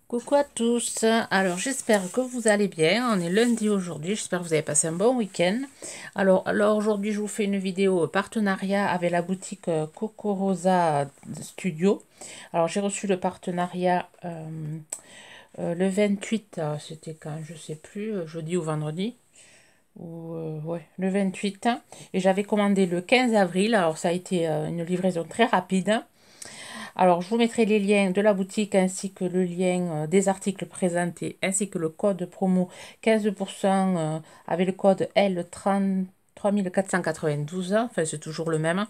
Coucou à tous, alors j'espère que vous allez bien, on est lundi aujourd'hui, j'espère que vous avez passé un bon week-end. Alors aujourd'hui je vous fais une vidéo partenariat avec la boutique Coco Rosa Studio. Alors j'ai reçu le partenariat le 28, c'était quand, je sais plus, jeudi ou vendredi, ou ouais, le 28, et j'avais commandé le 15 avril, alors ça a été une livraison très rapide. Alors, je vous mettrai les liens de la boutique ainsi que le lien des articles présentés ainsi que le code promo 15% avec le code L33492. Enfin, c'est toujours le même.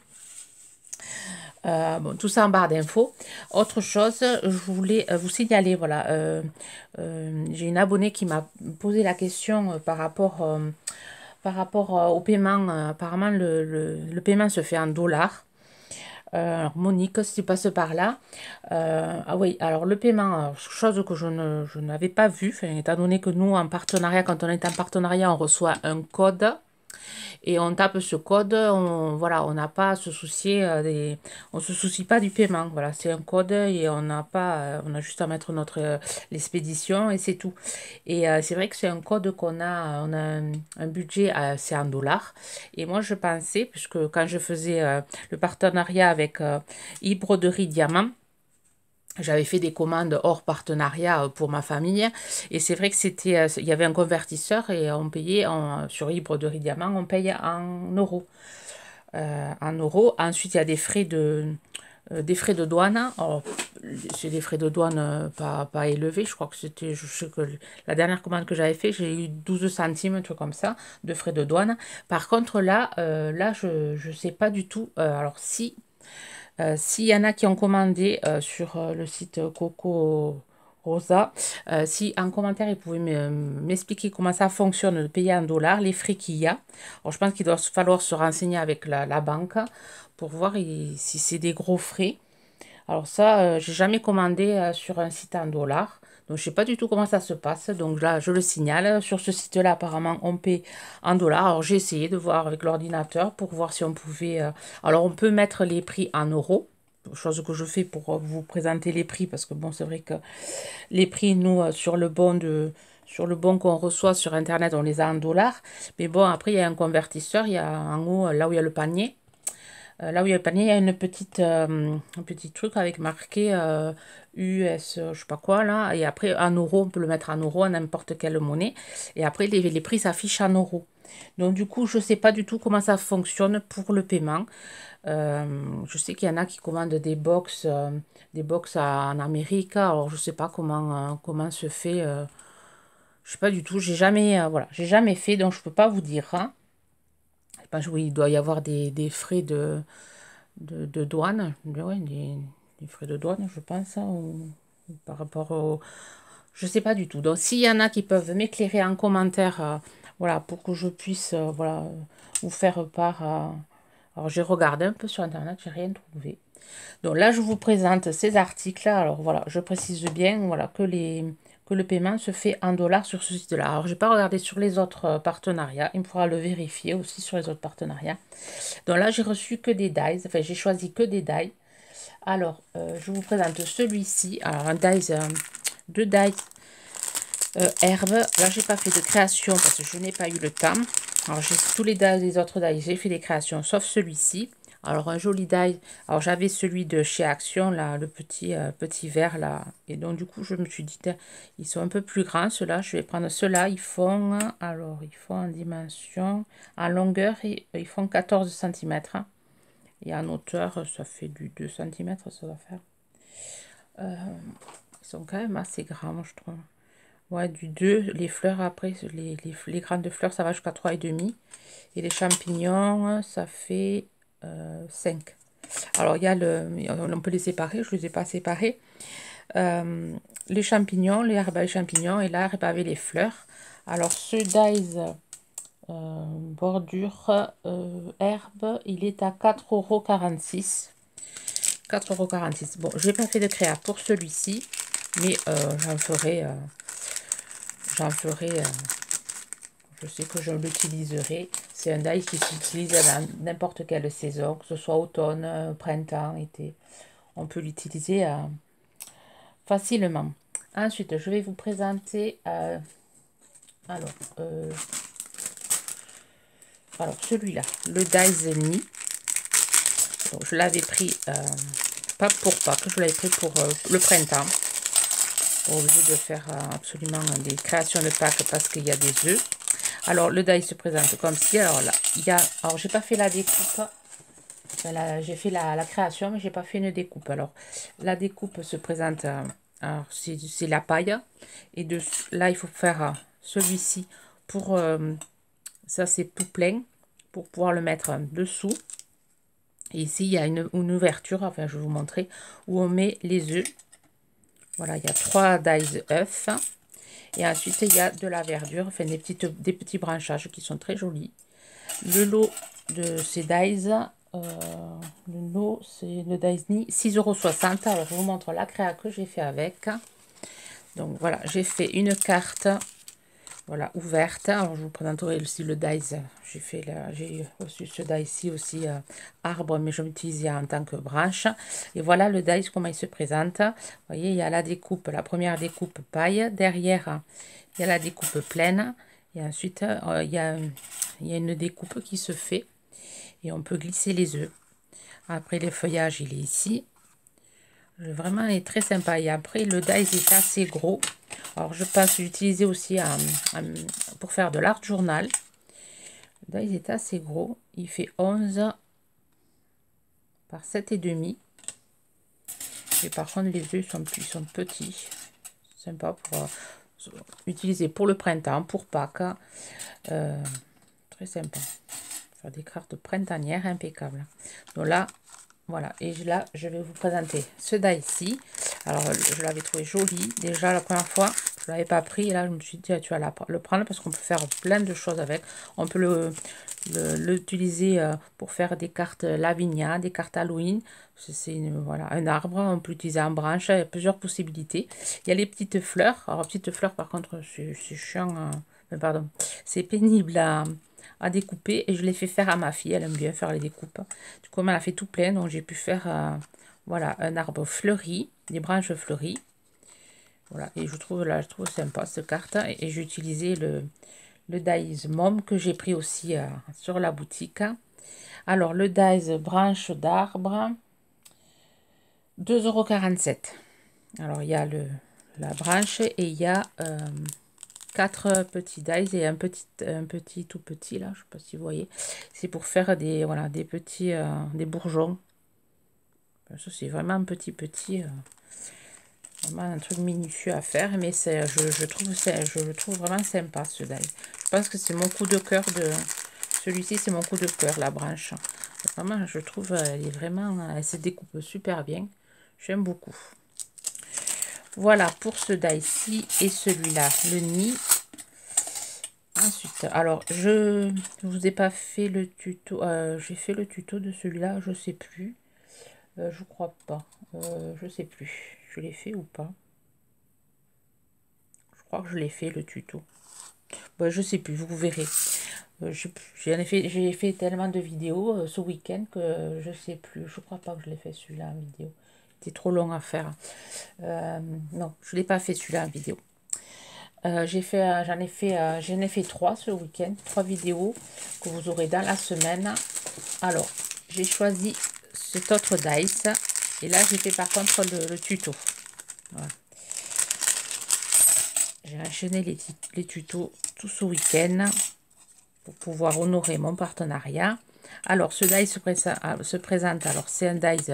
Bon, tout ça en barre d'infos. Autre chose, je voulais vous signaler, voilà, j'ai une abonnée qui m'a posé la question par rapport au paiement. Apparemment, le paiement se fait en dollars. Alors Monique, si tu passes par là. Ah oui, alors le paiement, chose que je n'avais pas vue, enfin, étant donné que nous, en partenariat, quand on est en partenariat, on reçoit un code et on tape ce code, voilà, on n'a pas à se soucier on se soucie pas du paiement. Voilà, c'est un code et on n'a pas, on a juste à mettre notre l'expédition et c'est tout. Et c'est vrai que c'est un code on a un budget, c'est en dollars. Et moi, je pensais, puisque quand je faisais le partenariat avec e-broderie Diamant, j'avais fait des commandes hors partenariat pour ma famille et c'est vrai que il y avait un convertisseur et on payait sur e-broderie Diamant, on paye en euros. En euros. Ensuite, il y a des frais de douane. Alors, c'est des frais de douane pas élevés. Je crois que je sais que la dernière commande que j'avais fait, j'ai eu 12 centimes, un truc comme ça, de frais de douane. Par contre, là je sais pas du tout. Alors, si s'il y en a qui ont commandé sur le site Coco Rosa, si en commentaire ils pouvaient m'expliquer comment ça fonctionne de payer en dollars, les frais qu'il y a. Alors, je pense qu'il doit falloir se renseigner avec la banque pour voir si c'est des gros frais. Alors ça, j'ai jamais commandé sur un site en dollars. Donc, je sais pas du tout comment ça se passe. Donc là, je le signale. Sur ce site-là, apparemment, on paie en dollars. Alors, j'ai essayé de voir avec l'ordinateur pour voir si on pouvait... Alors, on peut mettre les prix en euros. Chose que je fais pour vous présenter les prix. Parce que bon, c'est vrai que les prix, nous, sur le bon qu'on reçoit sur Internet, on les a en dollars. Mais bon, après, il y a un convertisseur. Il y a en haut, là où il y a le panier. Là où il y a le panier, il y a un petit truc avec marqué US, je sais pas quoi là. Et après, en euros, on peut le mettre en euros, à n'importe quelle monnaie. Et après, les prix s'affichent en euros. Donc, du coup, je sais pas du tout comment ça fonctionne pour le paiement. Je sais qu'il y en a qui commandent des box en Amérique. Alors, je sais pas comment se fait. Je sais pas du tout. J'ai jamais, voilà, j'ai jamais fait, donc je peux pas vous dire, hein. Je pense, oui, il doit y avoir des frais de douane, ouais, des frais de douane, je pense, hein, ou par rapport au... Je sais pas du tout. Donc, s'il y en a qui peuvent m'éclairer en commentaire, voilà, pour que je puisse, voilà, vous faire part... alors, j'ai regardé un peu sur Internet, j'ai rien trouvé. Donc là, je vous présente ces articles-là. Alors voilà, je précise bien voilà, que le paiement se fait en dollars sur ce site-là. Alors, je n'ai pas regardé sur les autres partenariats. Il me faudra le vérifier aussi sur les autres partenariats. Donc là, j'ai reçu que des dies. Enfin, j'ai choisi que des dies. Alors, je vous présente celui-ci. Alors, un dies, deux dies herbe. Là, j'ai pas fait de création parce que je n'ai pas eu le temps. Alors, j'ai tous les dies, les autres dies, j'ai fait des créations, sauf celui-ci. Alors, un joli die. Alors, j'avais celui de chez Action, là, le petit vert, là. Et donc, du coup, je me suis dit, ils sont un peu plus grands, ceux-là. Je vais prendre ceux-là. Alors, ils font en dimension, en longueur, ils font 14 cm. Et en hauteur, ça fait du 2 cm, ça va faire. Ils sont quand même assez grands, moi, je trouve. Ouais, du 2, les fleurs après, les grandes fleurs, ça va jusqu'à 3,5. Et les champignons, ça fait 5. Alors, il y a on peut les séparer, je ne les ai pas séparés. Les champignons, les herbes et champignons, et là, réparer les fleurs. Alors, ce dies bordure herbe, il est à 4,46 €. 4,46 €. Bon, je n'ai pas fait de créa pour celui-ci, mais j'en ferai... je sais que je l'utiliserai. C'est un die qui s'utilise dans n'importe quelle saison, que ce soit automne, printemps, été. On peut l'utiliser facilement. Ensuite, je vais vous présenter alors, celui-là, le Daisy. Donc, je l'avais pris, pas pour Pâques, je l'avais pris pour le printemps. Au lieu de faire absolument des créations de Pâques parce qu'il y a des œufs. Alors, le die se présente comme ci. Alors là, alors j'ai pas fait la découpe. J'ai fait la création, mais j'ai pas fait une découpe. Alors, la découpe se présente, alors c'est la paille. Et là, il faut faire celui-ci pour, ça c'est tout plein, pour pouvoir le mettre dessous. Et ici, il y a une ouverture, enfin, je vais vous montrer, où on met les œufs. Voilà, il y a 3 dies œufs. Et ensuite, il y a de la verdure, enfin des petits branchages qui sont très jolis. Le lot de ces dies, le lot, c'est le Disney, 6,60 €. Alors, je vous montre la créa que j'ai fait avec. Donc, voilà, j'ai fait une carte, voilà, ouverte. Alors, je vous présenterai aussi le dies. J'ai reçu ce die-ci aussi, arbre, mais je l'utilise en tant que branche. Et voilà le dies, comment il se présente. Vous voyez, il y a la découpe, la première découpe paille. Derrière, il y a la découpe pleine. Et ensuite, il y a une découpe qui se fait. Et on peut glisser les œufs. Après, le feuillage, il est ici. Vraiment, il est très sympa. Et après, le dies est assez gros. Alors, je pense l'utiliser aussi pour faire de l'art journal. Le dies est assez gros. Il fait 11 par 7,5. Et par contre, les œufs sont petits. Sympa pour utiliser pour le printemps, pour Pâques. Très sympa. Faire des cartes printanières impeccables. Donc là, voilà. Et là, je vais vous présenter ce die-ci. Alors, je l'avais trouvé joli. Déjà, la première fois, je ne l'avais pas pris. Et là, je me suis dit, tu vas le prendre parce qu'on peut faire plein de choses avec. On peut l'utiliser pour faire des cartes Lavinia, des cartes Halloween. C'est voilà, un arbre. On peut l'utiliser en branche. Il y a plusieurs possibilités. Il y a les petites fleurs. Alors, petites fleurs, par contre, c'est chiant. Pardon. C'est pénible à découper et je l'ai fait faire à ma fille, elle aime bien faire les découpes. Du coup, elle a fait tout plein, donc j'ai pu faire voilà, un arbre fleuri, des branches fleuries. Voilà, et je trouve sympa cette carte. Et j'ai utilisé le dies Mom que j'ai pris aussi sur la boutique. Alors, le dies branche d'arbre, 2,47 €. Alors, il y a la branche et il y a 4 petits dies et un petit tout petit là, je sais pas si vous voyez. C'est pour faire des petits des bourgeons. Ça c'est vraiment un petit vraiment un truc minutieux à faire, mais je le trouve vraiment sympa ce die. Je pense que c'est mon coup de cœur de celui-ci, c'est mon coup de cœur, la branche. Vraiment, je trouve elle se découpe super bien. J'aime beaucoup. Voilà pour ce die-ci et celui-là, le nid. Ensuite, alors je vous ai pas fait le tuto, j'ai fait le tuto de celui-là, je sais plus, je crois pas, je sais plus, je l'ai fait ou pas, je crois que je l'ai fait le tuto, je sais plus, vous verrez, j'ai fait tellement de vidéos ce week-end que je sais plus, je crois pas que je l'ai fait celui-là en vidéo, c'était trop long à faire, non, je l'ai pas fait celui-là en vidéo. J'en ai fait 3 ce week-end, 3 vidéos que vous aurez dans la semaine. Alors, j'ai choisi cet autre dice et là j'ai fait par contre le tuto. Voilà. J'ai enchaîné les tutos tout ce week-end pour pouvoir honorer mon partenariat. Alors, ce dice se présente, alors c'est un dice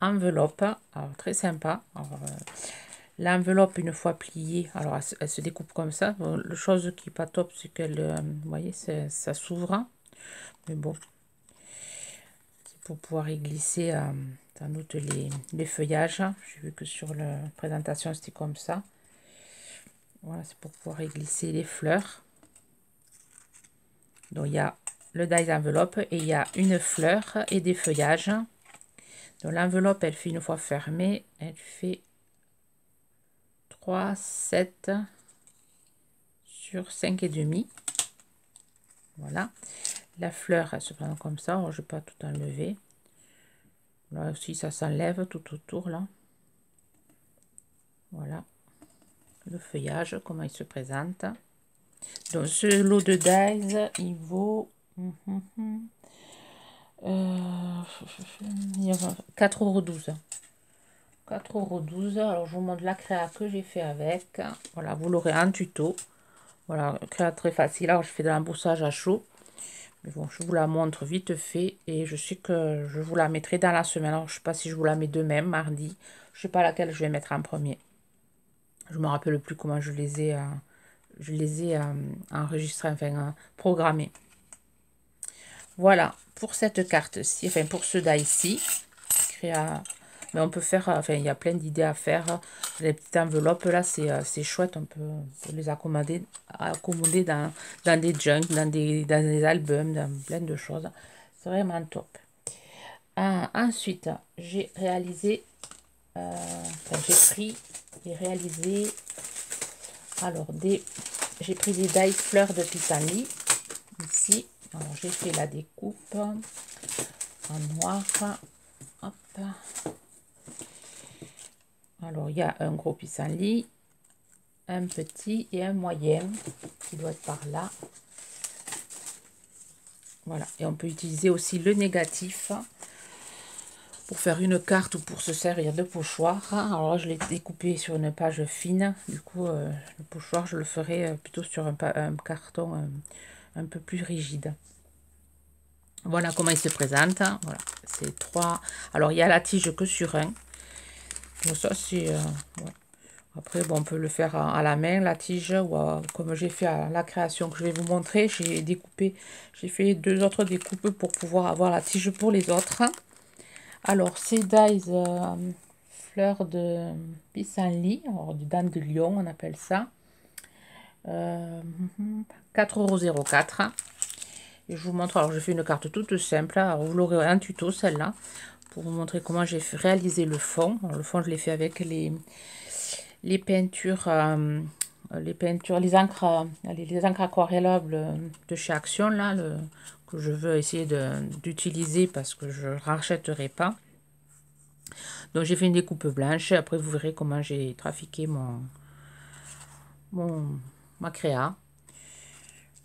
enveloppe, alors très sympa. L'enveloppe, une fois pliée, alors elle se découpe comme ça. Bon, la chose qui n'est pas top, c'est qu'elle, vous voyez, ça s'ouvre. Mais bon, c'est pour pouvoir y glisser sans doute les feuillages. J'ai vu que sur la présentation, c'était comme ça. Voilà, c'est pour pouvoir y glisser les fleurs. Donc, il y a le die enveloppe et il y a une fleur et des feuillages. Donc, l'enveloppe, elle fait une fois fermée, elle fait 3, 7 sur 5,5. Voilà. La fleur, elle se prend comme ça. Je ne vais pas tout enlever. Là aussi, ça s'enlève tout autour, là. Voilà. le feuillage, comment il se présente. Donc ce lot de dies, il vaut 4,12 €. 4,12 €. Alors je vous montre la créa que j'ai fait avec. Voilà, vous l'aurez en tuto. Voilà, créa très facile. Alors je fais de l'emboussage à chaud. Mais bon, je vous la montre vite fait. Et je sais que je vous la mettrai dans la semaine. Alors je sais pas si je vous la mets demain, mardi. Je sais pas laquelle je vais mettre en premier. Je me rappelle plus comment je les ai enregistrés, enfin programmés. Voilà, pour cette carte-ci, enfin pour ce die-ci, mais on peut faire, enfin il y a plein d'idées à faire. Les petites enveloppes là, c'est chouette, on peut les accommoder dans des junks, dans des albums, dans plein de choses. C'est vraiment top. Ensuite, j'ai réalisé, j'ai pris et réalisé, alors j'ai pris des die fleurs de pissenlit, ici. Alors j'ai fait la découpe en noir. Hop. Alors il y a un gros pissenlit, un petit et un moyen qui doit être par là. Voilà, et on peut utiliser aussi le négatif pour faire une carte ou pour se servir de pochoir. Alors là, je l'ai découpé sur une page fine. Du coup, le pochoir, je le ferai plutôt sur un carton un peu plus rigide. Voilà comment il se présente. Voilà, c'est 3. Alors, il y a la tige que sur un. Donc ça, c'est... ouais. Après, bon, on peut le faire à la main, la tige, ou comme j'ai fait à la création que je vais vous montrer. J'ai découpé, j'ai fait 2 autres découpes pour pouvoir avoir la tige pour les autres. Alors, ces dies fleurs de pissenlit, alors du dent de lion, on appelle ça. 4,04 €. Et je vous montre, alors je fais une carte toute simple. Alors, vous l'aurez en tuto, celle-là, pour vous montrer comment j'ai réalisé le fond. Alors, le fond, je l'ai fait avec les peintures, les encres aquarellables de chez Action, là, que je veux essayer d'utiliser parce que je ne rachèterai pas. Donc j'ai fait une découpe blanche. Après vous verrez comment j'ai trafiqué ma créa.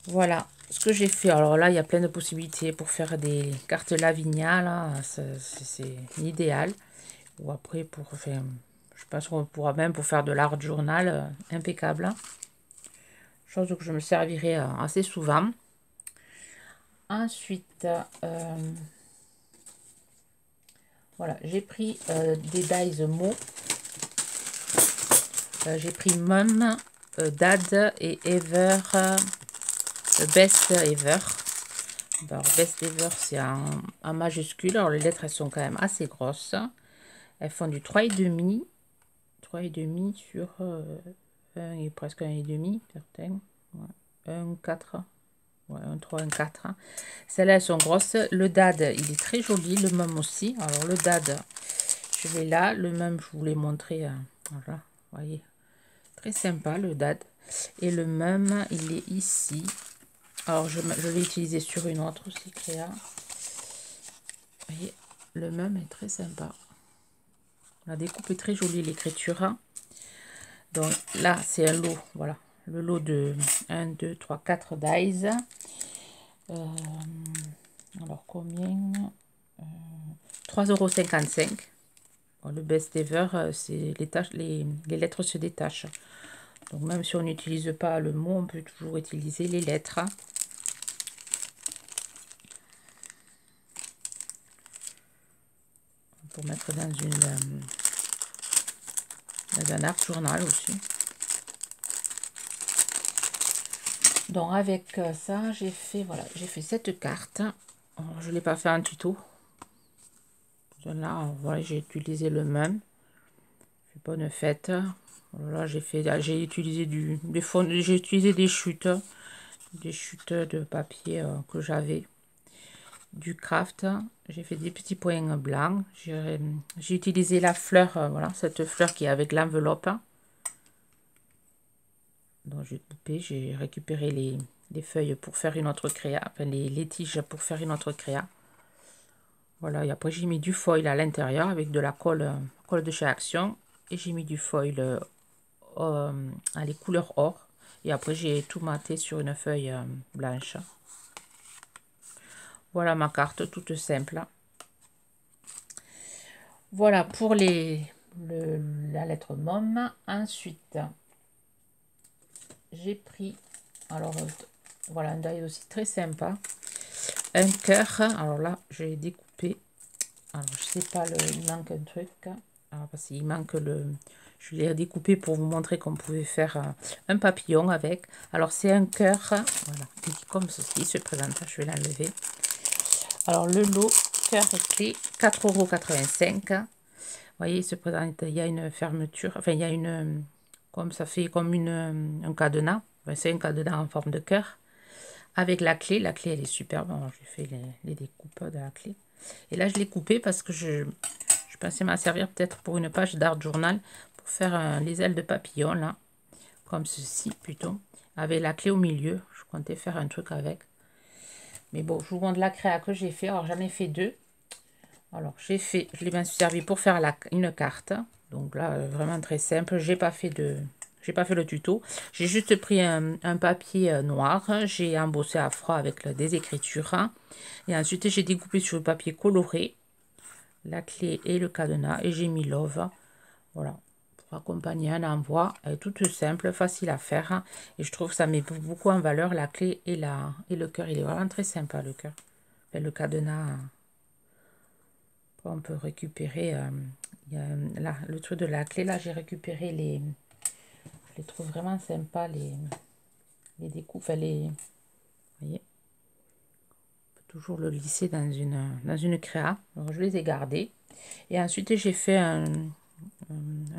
Voilà ce que j'ai fait. Alors là il y a plein de possibilités pour faire des cartes Lavinia. Là c'est l'idéal. Ou après pour faire, je pense qu'on pourra même pour faire de l'art journal impeccable. Chose que je me servirai assez souvent. Ensuite, voilà, j'ai pris des dies mots. J'ai pris Mum, Dad et Ever, Best Ever. Alors, Best Ever, c'est en majuscule. Alors, les lettres, elles sont quand même assez grosses. Elles font du 3,5. 3,5 sur 1 et presque 1,5, certains. Ouais. 1, 4. Ouais, un 3, un 4. Celles-là, elles sont grosses. Le Dad, il est très joli. Le Mum aussi. Alors, le Dad, je vais là. Le Mum, je vous l'ai montré. Voilà, vous voyez. Très sympa, le Dad. Et le Mum, il est ici. Alors, je l'ai utilisé sur une autre aussi, créa. Vous voyez, le Mum est très sympa. La découpe est très jolie, l'écriture. Donc, là, c'est un lot. Voilà, le lot de 1, 2, 3, 4 dies. Alors, combien 3,55 €. Bon, le Best Ever, c'est les lettres se détachent. Donc, même si on n'utilise pas le mot, on peut toujours utiliser les lettres. Pour mettre dans un art journal aussi. Donc, avec ça, j'ai fait, voilà, j'ai fait cette carte. Alors, je ne l'ai pas fait en tuto. Là, voilà, j'ai utilisé le même. Bonne fête. Voilà, j'ai utilisé des fonds, j'ai utilisé des chutes de papier que j'avais, du craft. J'ai fait des petits points blancs. J'ai utilisé la fleur, voilà, cette fleur qui est avec l'enveloppe. Donc j'ai coupé, j'ai récupéré les feuilles pour faire une autre créa, enfin les tiges pour faire une autre créa. Voilà, et après j'ai mis du foil à l'intérieur avec de la colle de chez Action. Et j'ai mis du foil allez, couleur or. Et après, j'ai tout maté sur une feuille blanche. Voilà ma carte, toute simple. Voilà pour la lettre MOM. Ensuite, j'ai pris, alors voilà, un die aussi très sympa. Un cœur. Alors là, j'ai découpé. Alors, je sais pas, il manque un truc. Alors, parce qu'il manque le... Je l'ai découpé pour vous montrer qu'on pouvait faire un papillon avec. Alors, c'est un cœur. Voilà. Et comme ceci, il se présente. Je vais l'enlever. Alors, le lot, cœur et clé, 4,85 €. Vous voyez, il se présente. Il y a une fermeture. Enfin, il y a une... Comme ça fait comme un cadenas. Enfin, c'est un cadenas en forme de cœur. Avec la clé. La clé, elle est superbe. J'ai fait les découpes de la clé. Et là, je l'ai coupé parce que je pensais m'en servir peut-être pour une page d'art journal pour faire les ailes de papillon, là, comme ceci plutôt, avec la clé au milieu. Je comptais faire un truc avec. Mais bon, je vous montre la créa que j'ai fait. Alors, j'en ai fait deux. Alors, je l'ai bien servi pour faire une carte. Donc là, vraiment très simple. J'ai pas fait le tuto. J'ai juste pris un papier noir. J'ai embossé à froid avec des écritures. Et ensuite, j'ai découpé sur le papier coloré la clé et le cadenas. Et j'ai mis love. Voilà. Pour accompagner un envoi. Elle est toute simple, facile à faire. Et je trouve que ça met beaucoup en valeur la clé et le cœur. Il est vraiment très sympa, le cœur. Et le cadenas. On peut récupérer... là, le truc de la clé, là, j'ai récupéré les... Je les trouve vraiment sympas, les découpes. Enfin, vous voyez, on peut toujours le lisser dans une créa. Donc, je les ai gardés. Et ensuite, j'ai fait un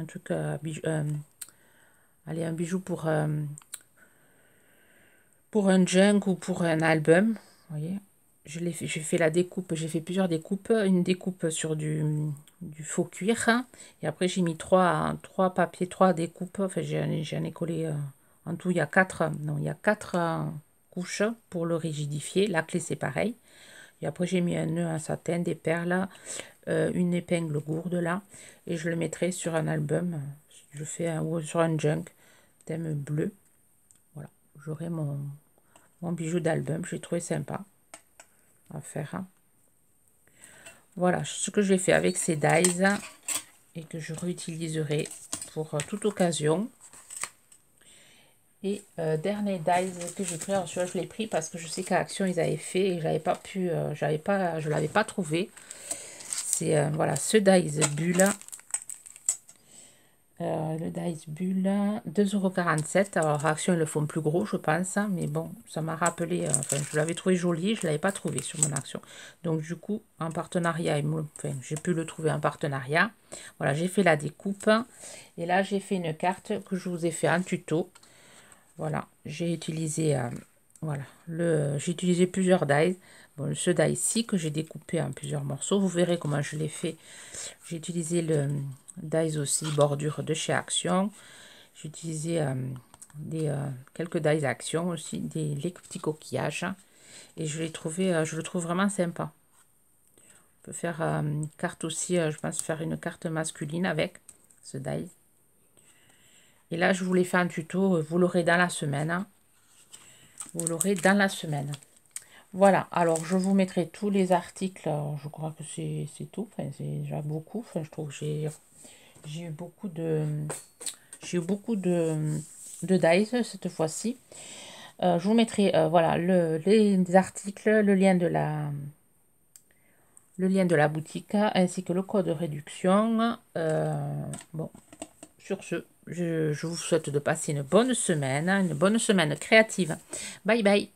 truc, allez, un bijou pour un junk ou pour un album. Vous voyez, j'ai fait la découpe, j'ai fait plusieurs découpes. Une découpe sur du faux cuir. Et après, j'ai mis trois papiers, 3 découpes. Enfin, j'en ai collé en tout, il y a 4. Non, il y a 4 couches pour le rigidifier. La clé, c'est pareil. Et après, j'ai mis un nœud en satin, des perles, une épingle gourde là. Et je le mettrai sur un album. Je fais ou sur un junk, thème bleu. Voilà, j'aurai mon bijou d'album. J'ai trouvé sympa à faire. Voilà ce que j'ai fait avec ces dies et que je réutiliserai pour toute occasion. Et dernier dies que j'ai pris, alors celui-là je l'ai pris parce que je sais qu'à Action ils avaient fait et j'avais pas pu, je l'avais pas trouvé. C'est voilà, ce dies bulle. Le dice bulle, 2,47 €. Alors, Action, ils le font plus gros, je pense. Mais bon, ça m'a rappelé... enfin, je l'avais trouvé joli, je ne l'avais pas trouvé sur mon Action. Donc, du coup, en partenariat, enfin, j'ai pu le trouver en partenariat. Voilà, j'ai fait la découpe. Et là, j'ai fait une carte que je vous ai fait en tuto. Voilà, j'ai utilisé... voilà, j'ai utilisé plusieurs dies. Bon, ce die-ci que j'ai découpé en plusieurs morceaux. Vous verrez comment je l'ai fait. J'ai utilisé le... dies aussi, bordure de chez Action. J'ai utilisé quelques dies Action aussi, les petits coquillages. Et je l'ai trouvé, je le trouve vraiment sympa. On peut faire une carte aussi, je pense faire une carte masculine avec ce die. Et là, je vous l'ai fait un tuto, vous l'aurez dans la semaine. Vous l'aurez dans la semaine. Voilà, alors je vous mettrai tous les articles, je crois que c'est tout, enfin, c'est déjà beaucoup, enfin, je trouve que j'ai eu beaucoup de dies cette fois-ci. Je vous mettrai voilà les articles, le lien de la boutique ainsi que le code de réduction. Bon, sur ce, je vous souhaite de passer une bonne semaine créative. Bye bye.